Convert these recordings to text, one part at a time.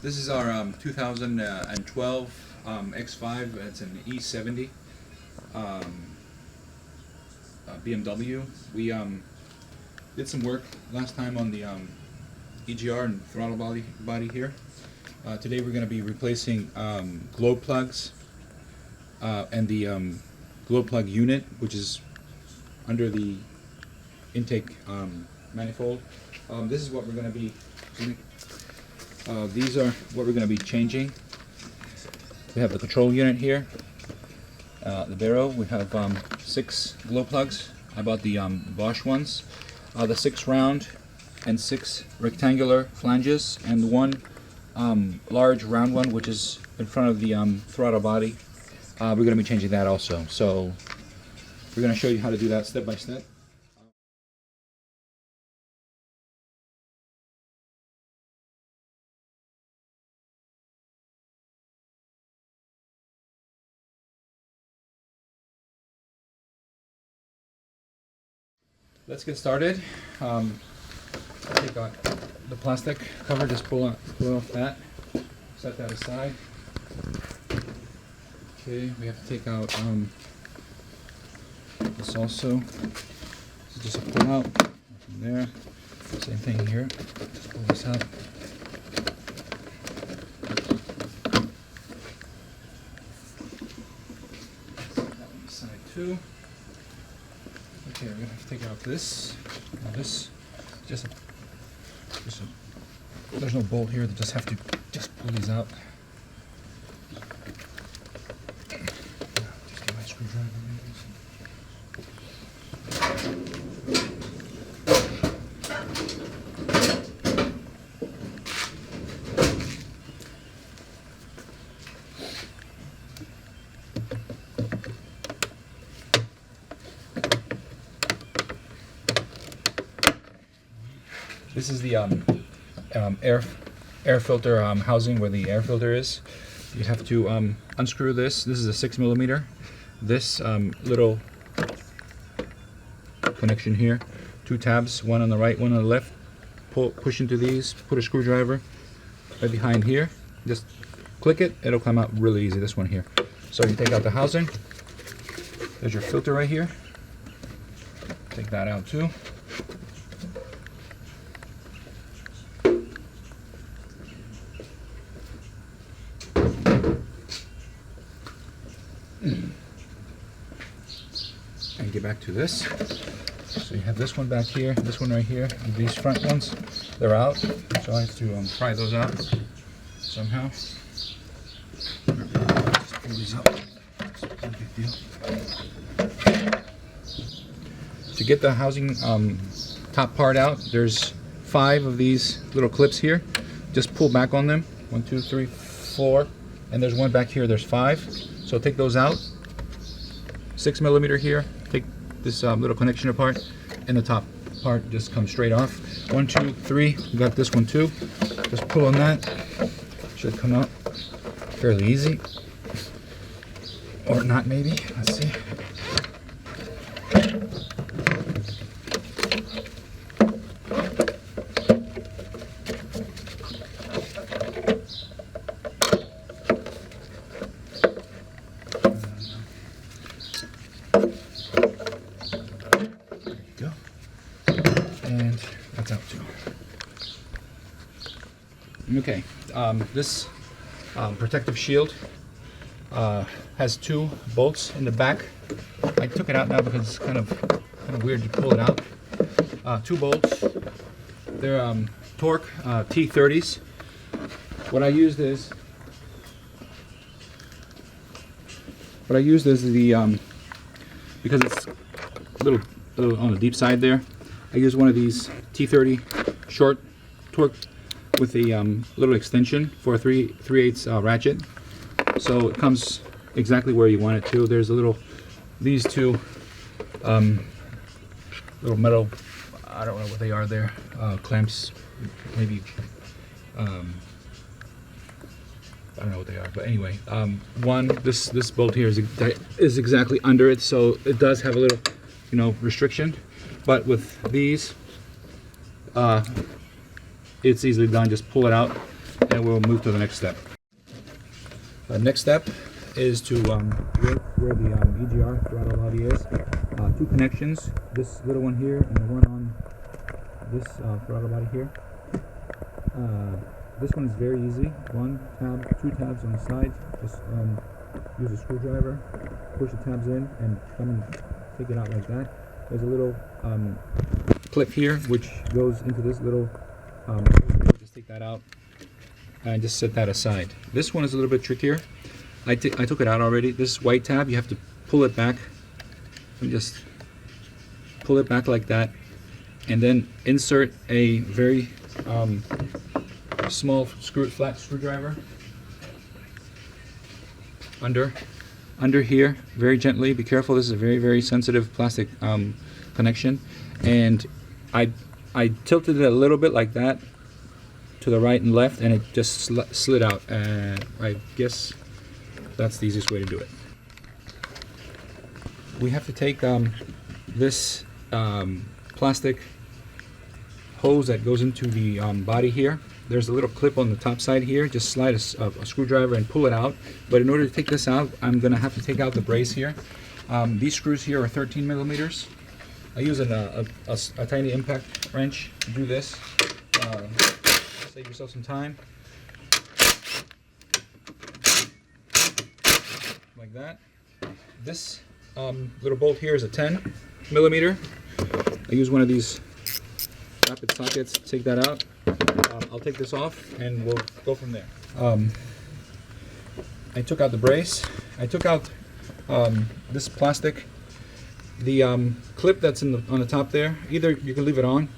This is our 2012 X5. It's an E70 BMW. We did some work last time on the EGR and throttle body here. Today we're going to be replacing glow plugs and the glow plug unit, which is under the intake manifold. This is what we're going to be. These are what we're going to be changing. We have the control unit here, the barrel. We have 6 glow plugs. I bought the Bosch ones. The 6 round and 6 rectangular flanges, and 1 large round one, which is in front of the throttle body. We're going to be changing that also. So we're going to show you how to do that step by step. Let's get started. Take out the plastic cover, just pull off that, set that aside. Okay, we have to take out this also. This is just a pull out from there. Same thing here. Just pull this out. Set that one aside too. Okay, we're gonna have to take out this. Now this, there's no bolt here. They just have to pull these out. Just get my screwdriver. This is the air filter housing where the air filter is. You have to unscrew this. This is a 6mm. This little connection here, 2 tabs, one on the right, one on the left. Push into these. Put a screwdriver right behind here. Just click it. It'll come out really easy. This one here. So you take out the housing. There's your filter right here. Take that out too. And get back to this. So you have this one back here, this one right here, and these front ones, they're out. So I have to pry those out somehow. Just pull these up. No big deal. To get the housing top part out, there's 5 of these little clips here. Just pull back on them. 1, 2, 3, 4, and there's one back here. There's 5. So take those out. 6mm here. Take this little connection apart, and the top part just comes straight off. 1, 2, 3. We got this one too. Just pull on that. Should come out fairly easy, or not maybe. Let's see. And that's out too. Okay, this protective shield has 2 bolts in the back. I took it out now because it's kind of weird to pull it out. 2 bolts. They're Torque T30s. What I used is the because it's a little on the deep side there. I use one of these T30 short torque with a little extension for a 3/8 ratchet. So it comes exactly where you want it to. There's these 2 little metal, I don't know what they are there, clamps, maybe, I don't know what they are, but anyway, this bolt here is exactly under it, so it does have a little, restriction. But with these, it's easily done. Just pull it out. and we'll move to the next step. Next step is to where the EGR throttle body is. Two connections, this little one here and the one on this throttle body here. This one is very easy. One tab, two tabs on the side. Just use a screwdriver, push the tabs in, and come and take it out like that. There's a little clip here which goes into this little. Just take that out and just set that aside. This one is a little bit trickier. I took it out already. This white tab, you have to pull it back. And just pull it back like that, and then insert a very small flat screwdriver under here, very gently. Be careful. This is a very sensitive plastic connection, and I tilted it a little bit like that to the right and left, and it just slid out. And I guess that's the easiest way to do it. We have to take this plastic hose that goes into the body here. There's a little clip on the top side here. Just slide a screwdriver and pull it out. But in order to take this out, I'm going to have to take out the brace here. These screws here are 13 millimeters. I use a tiny impact wrench to do this. Save yourself some time. Like that. This little bolt here is a 10 millimeter. I use one of these rapid sockets to take that out. I'll take this off and we'll go from there. I took out the brace. I took out this plastic. The clip that's on the top there, either you can leave it on,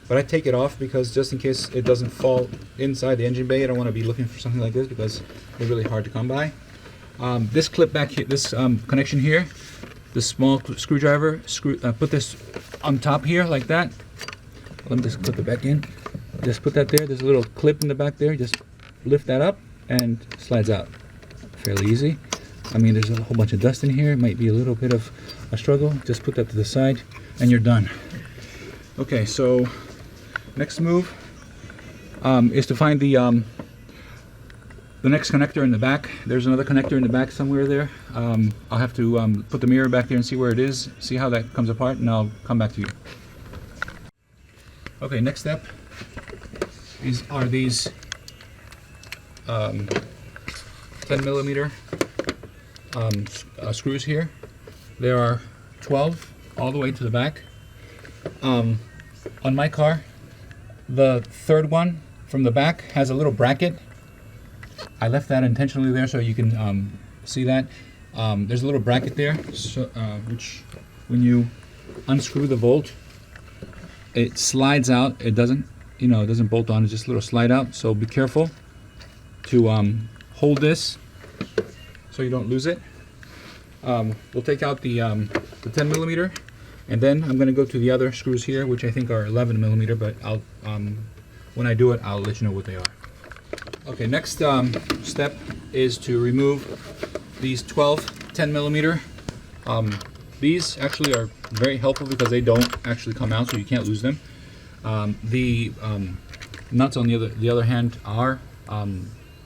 but I take it off because just in case it doesn't fall inside the engine bay, I don't want to be looking for something like this because they're really hard to come by. This clip back here, this connection here, this small screwdriver, put this on top here like that. Let me just clip it back in. Just put that there. There's a little clip in the back there. Just lift that up and slides out. Fairly easy. I mean, there's a whole bunch of dust in here. It might be a little bit of a struggle. Just put that to the side and you're done. Okay, so next move is to find the next connector in the back. There's another connector in the back somewhere there. I'll have to put the mirror back there and see where it is, see how that comes apart, and I'll come back to you. Okay, next step are these 10 millimeter screws here. There are 12 all the way to the back. On my car, the third one from the back has a little bracket. I left that intentionally there so you can see that. There's a little bracket there, so, which when you unscrew the bolt, it slides out. It doesn't, it doesn't bolt on. It's just a little slide out. So be careful to hold this so you don't lose it. We'll take out the 10 millimeter, and then I'm going to go to the other screws here, which I think are 11 millimeter. But I'll when I do it, I'll let you know what they are. Okay, next step is to remove these 12 10 millimeter. These actually are very helpful because they don't actually come out, so you can't lose them. The nuts on the other hand are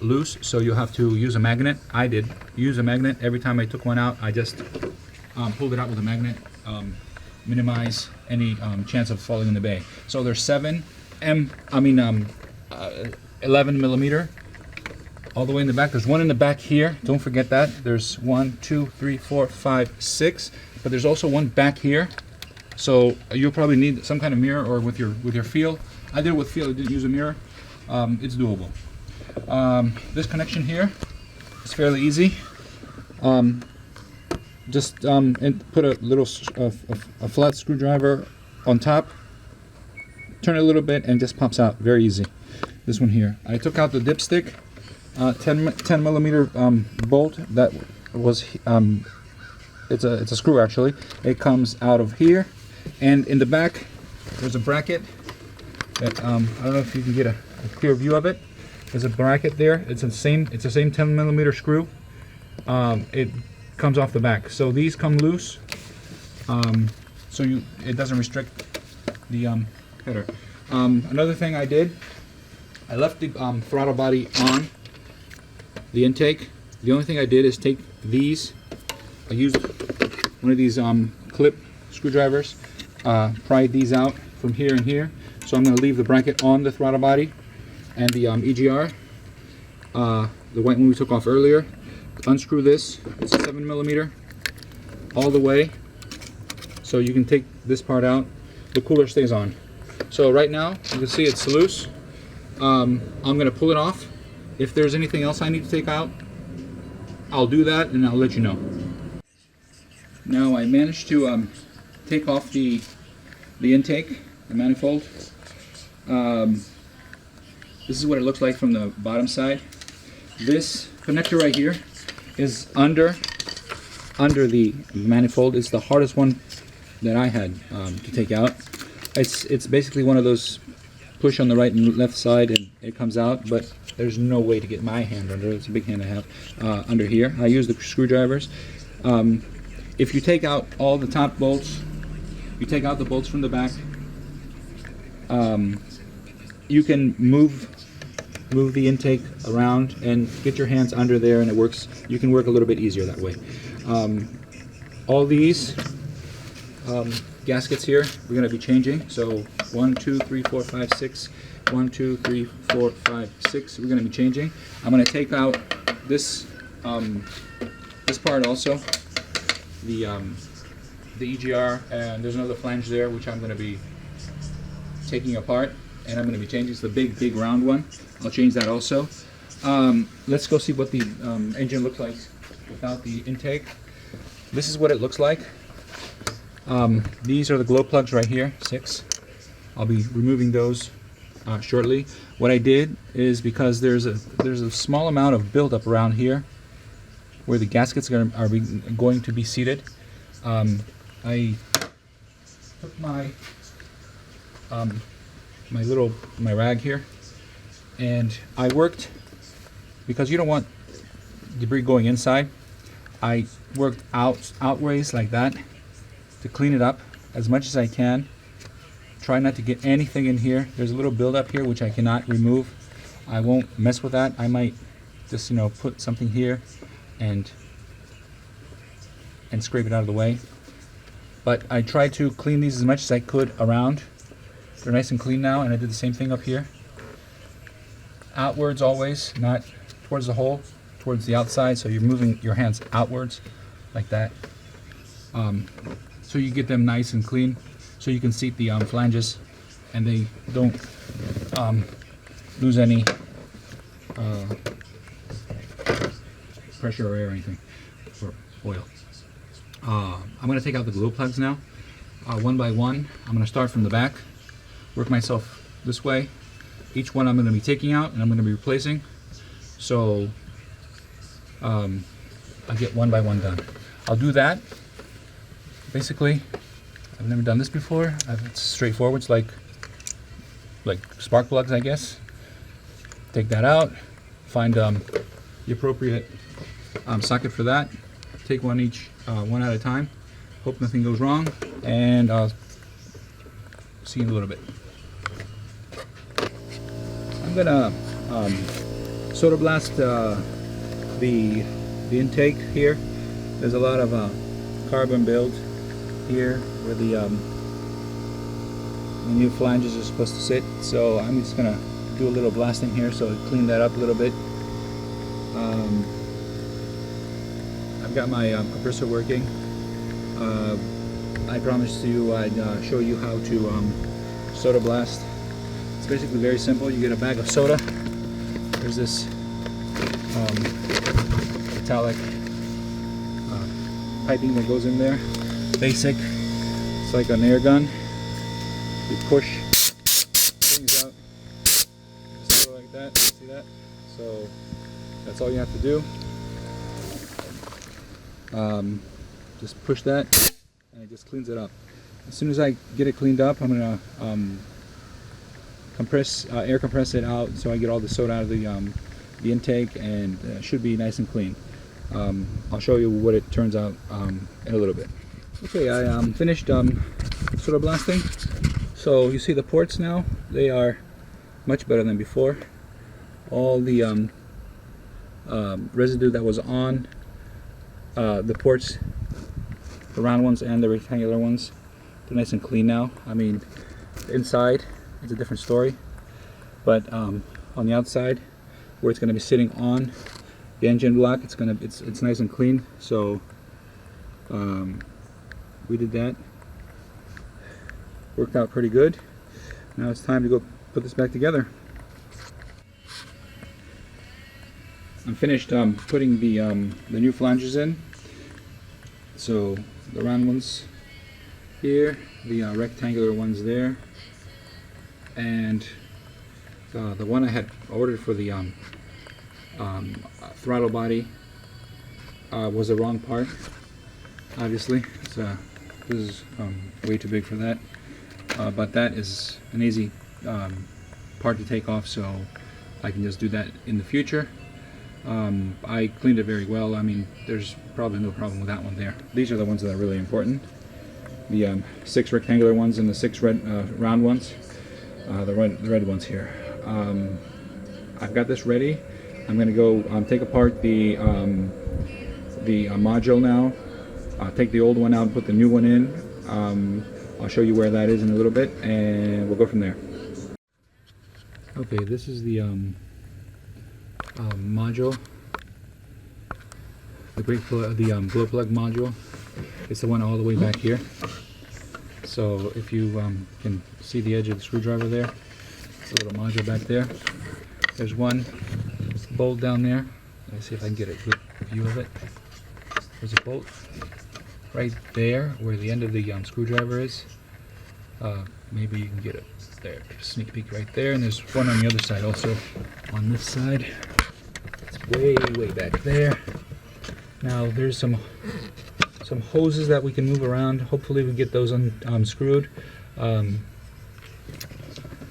loose, so you'll have to use a magnet. I did use a magnet. Every time I took one out, I just pulled it out with a magnet, minimize any chance of falling in the bay. So there's 11 millimeter all the way in the back. There's one in the back here. Don't forget that. There's 1, 2, 3, 4, 5, 6. But there's also one back here. So you'll probably need some kind of mirror, or with your feel. I did it with feel. I didn't use a mirror. It's doable. This connection here is fairly easy. Just put a little a flat screwdriver on top. Turn it a little bit and it just pops out. Very easy. This one here. I took out the dipstick. 10 millimeter bolt that was it's a screw actually. It comes out of here, and in the back there's a bracket that I don't know if you can get a clear view of it. There's a bracket there. It's the same 10 millimeter screw. It comes off the back, so these come loose, so it doesn't restrict the header. Another thing I did I left the throttle body on the intake. The only thing I did is take these. I used one of these clip screwdrivers, pried these out from here and here. So I'm going to leave the bracket on the throttle body and the EGR, the white one we took off earlier. Unscrew this. It's 7mm all the way, so you can take this part out. The cooler stays on. So right now you can see it's loose. I'm going to pull it off. If there's anything else I need to take out, I'll do that and I'll let you know. Now I managed to take off the intake, the manifold. This is what it looks like from the bottom side. This connector right here is under the manifold. It's the hardest one that I had to take out. It's basically one of those push on the right and left side and it comes out, but there's no way to get my hand under it. It's a big hand I have under here. I use the screwdrivers. If you take out all the top bolts, you take out the bolts from the back, you can move the intake around and get your hands under there, and it works. You can work a little bit easier that way. All these gaskets here we're going to be changing. So 1, 2, 3, 4, 5, 6. 1, 2, 3, 4, 5, 6. We're going to be changing. I'm going to take out this this part also, the EGR, and there's another flange there which I'm going to be taking apart, and I'm going to be changing. It's the big round one. I'll change that also. Let's go see what the engine looks like without the intake. This is what it looks like. These are the glow plugs right here, 6. I'll be removing those shortly. What I did is, because there's a small amount of buildup around here where the gaskets are going to be seated, I took my my rag here, and I worked, because you don't want debris going inside, I worked outways like that to clean it up as much as I can. Try not to get anything in here. There's a little buildup here which I cannot remove. I won't mess with that. I might just, you know, put something here and scrape it out of the way. But I tried to clean these as much as I could around. They're nice and clean now, and I did the same thing up here. Outwards always, not towards the hole, towards the outside, so you're moving your hands outwards like that. So you get them nice and clean, so you can seat the flanges and they don't lose any pressure or air or anything, or oil. I'm going to take out the glow plugs now, one by one. I'm going to start from the back, work myself this way. Each one I'm going to be taking out and I'm going to be replacing, so I get one by one done. I'll do that. Basically, I've never done this before. It's straightforward. It's like spark plugs, I guess. Take that out, find the appropriate socket for that. Take one each, one at a time. Hope nothing goes wrong, and I'll see you in a little bit. I'm gonna soda blast the intake here. There's a lot of carbon build here where the new flanges are supposed to sit, so I'm just gonna do a little blasting here so clean that up a little bit. I've got my compressor working. I promised you I'd show you how to soda blast. It's basically very simple. You get a bag of soda. There's this metallic piping that goes in there. Basic. It's like an air gun. You push things out soda like that. See that? So that's all you have to do. Just push that and it just cleans it up. As soon as I get it cleaned up, I'm gonna air compress it out so I get all the soda out of the intake, and it should be nice and clean. I'll show you what it turns out in a little bit. Okay, I finished soda blasting. So you see the ports now, they are much better than before. all the residue that was on the ports, the round ones and the rectangular ones. They're nice and clean now. I mean, inside it's a different story, but on the outside, where it's going to be sitting on the engine block, it's nice and clean. So we did that. Worked out pretty good. Now it's time to go put this back together. I'm finished putting the new flanges in. So the round ones here, the rectangular ones there, and the one I had ordered for the throttle body was the wrong part. Obviously, this is way too big for that. But that is an easy part to take off, so I can just do that in the future. I cleaned it very well. I mean, there's probably no problem with that one there. These are the ones that are really important. The 6 rectangular ones and the 6 round ones. The red ones here. I've got this ready. I'm going to go take apart the module now. Take the old one out and put the new one in. I'll show you where that is in a little bit, and we'll go from there. Okay, this is the module, the glow plug module. It's the one all the way back here. So if you can see the edge of the screwdriver there, it's a little module back there. There's one bolt down there. Let me see if I can get a good view of it. There's a bolt right there where the end of the screwdriver is. Maybe you can get it there, sneak peek right there, and there's one on the other side also, on this side. It's way back there. Now there's some hoses that we can move around. Hopefully we get those unscrewed.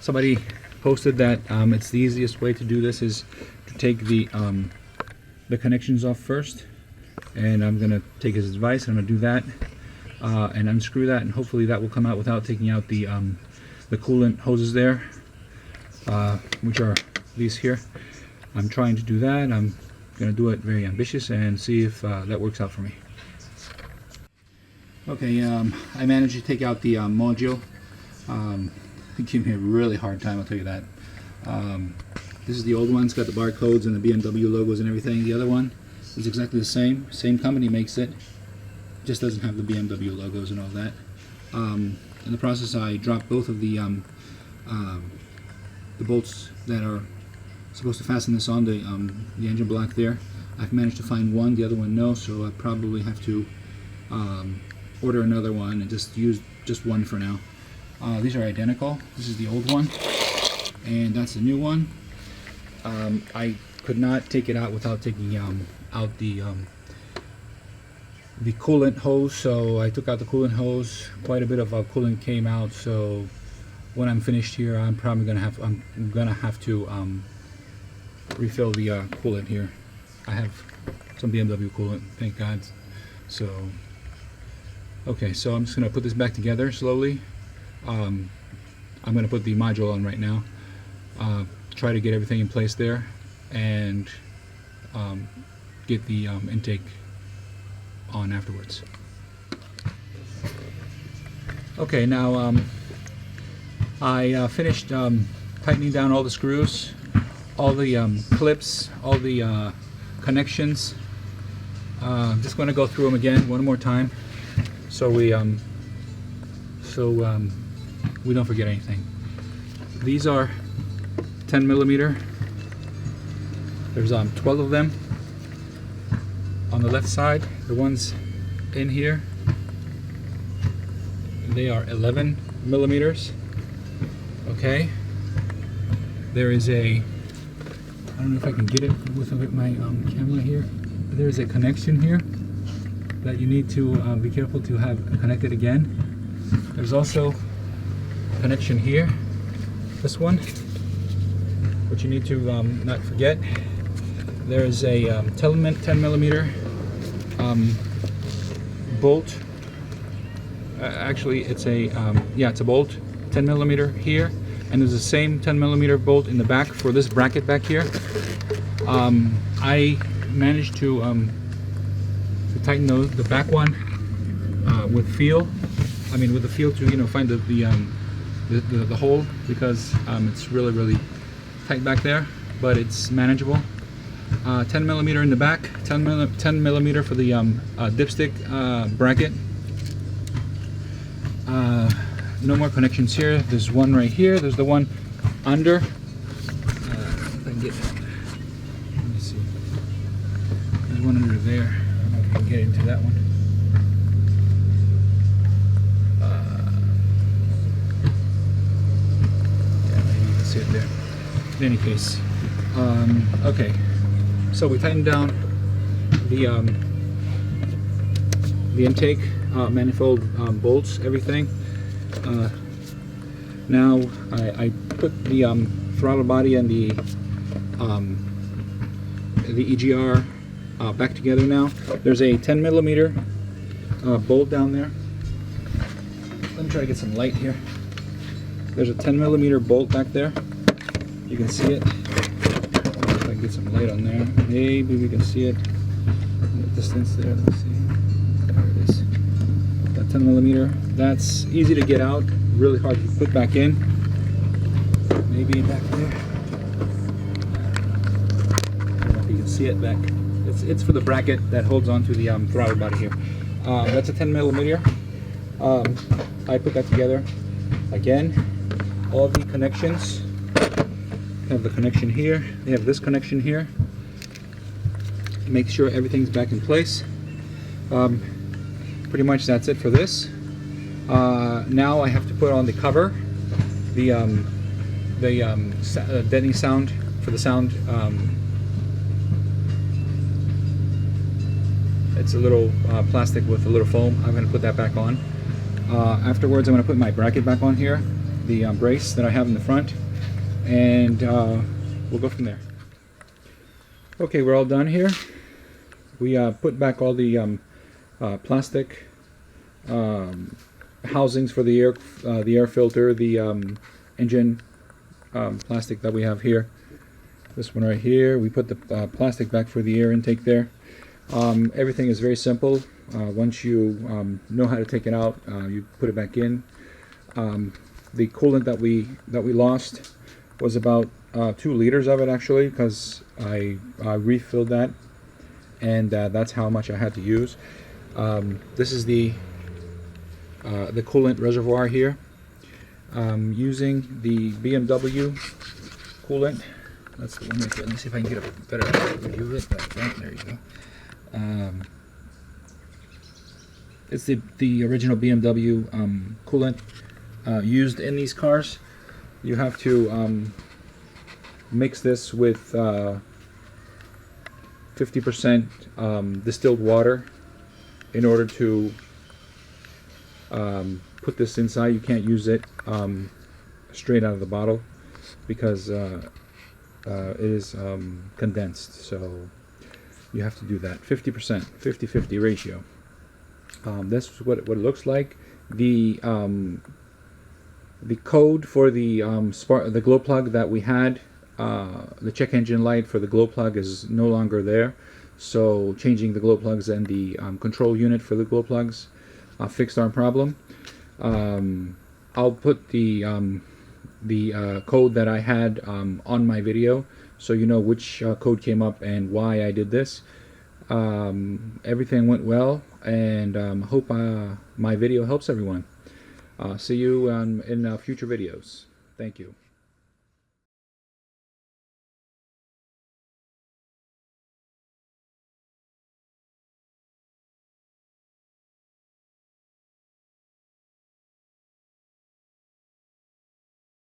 Somebody posted that it's the easiest way to do this is to take the connections off first, and I'm gonna take his advice. I'm gonna do that and unscrew that, and hopefully that will come out without taking out the coolant hoses there, which are these here. I'm trying to do that. I'm gonna do it very ambitious and see if that works out for me. Okay, I managed to take out the module. It gave me a really hard time, I'll tell you that. This is the old one. It's got the barcodes and the BMW logos and everything. The other one is exactly the same. Same company makes it. Just doesn't have the BMW logos and all that. In the process, I dropped both of the bolts that are supposed to fasten this on the engine block there. I've managed to find one, the other one no, so I probably have to order another one and just use just one for now. These are identical. This is the old one, and that's the new one. I could not take it out without taking out the coolant hose, so I took out the coolant hose. Quite a bit of coolant came out, so when I'm finished here, I'm probably gonna have to refill the coolant here. I have some BMW coolant, thank God. So okay, so I'm just gonna put this back together slowly. I'm gonna put the module on right now, try to get everything in place there, and get the intake on afterwards. Okay, now I finished tightening down all the screws, all the clips, all the connections. I'm just going to go through them again one more time, so we don't forget anything. These are 10 millimeter. There's 12 of them on the left side. The ones in here, they are 11 millimeters. Okay. There is I don't know if I can get it with my camera here. But there is a connection here that you need to be careful to have connected again. There's also a connection here, this one, which you need to not forget. There's a 10 millimeter bolt. Actually, it's a it's a bolt, 10 millimeter here, and there's the same 10mm bolt in the back for this bracket back here. I managed to tighten the back one with feel. I mean, with the feel to find the hole, because it's really tight back there, but it's manageable. 10mm in the back, 10mm for the dipstick bracket. No more connections here. There's one right here. There's the one under. If I can get, let me see. There's one under there. I don't know if I can get into that one. Yeah, maybe you can see it there. In any case, okay. So we tightened down the intake, manifold bolts, everything. Now I put the throttle body and the EGR back together now. There's a 10mm bolt down there. Let me try to get some light here. There's a 10mm bolt back there. You can see it. If I can get some light on there, maybe we can see it in the distance there. Let's see. There it is. That 10mm. That's easy to get out. Really hard to put back in. Maybe back there. I don't know if you can see it back. It's for the bracket that holds onto the throttle body here. That's a 10mm. I put that together. Again, all the connections. Have the connection here. They have this connection here. Make sure everything's back in place. Pretty much that's it for this. Now I have to put on the cover, the deadening sound for the sound. It's a little plastic with a little foam. I'm going to put that back on. Afterwards, I'm going to put my bracket back on here, the brace that I have in the front, and we'll go from there. Okay, we're all done here. We put back all the plastic housings for the air filter, the engine plastic that we have here. This one right here, we put the plastic back for the air intake there. Everything is very simple. Once you know how to take it out, you put it back in. The coolant that we lost was about 2 liters of it, actually, because I refilled that, and that's how much I had to use. This is the coolant reservoir here. Using the BMW coolant. That's the one right there. Let me see if I can get a better view of it. There you go. It's the original BMW coolant used in these cars. You have to mix this with 50% distilled water in order to put this inside. You can't use it straight out of the bottle because it is condensed, so you have to do that. 50%, 50-50 ratio. This is what it looks like. The code for the glow plug that we had, the check engine light for the glow plug is no longer there. So changing the glow plugs and the control unit for the glow plugs fixed our problem. I'll put the code that I had on my video, so you know which code came up and why I did this. Everything went well, and hope my video helps everyone. See you in future videos. Thank you.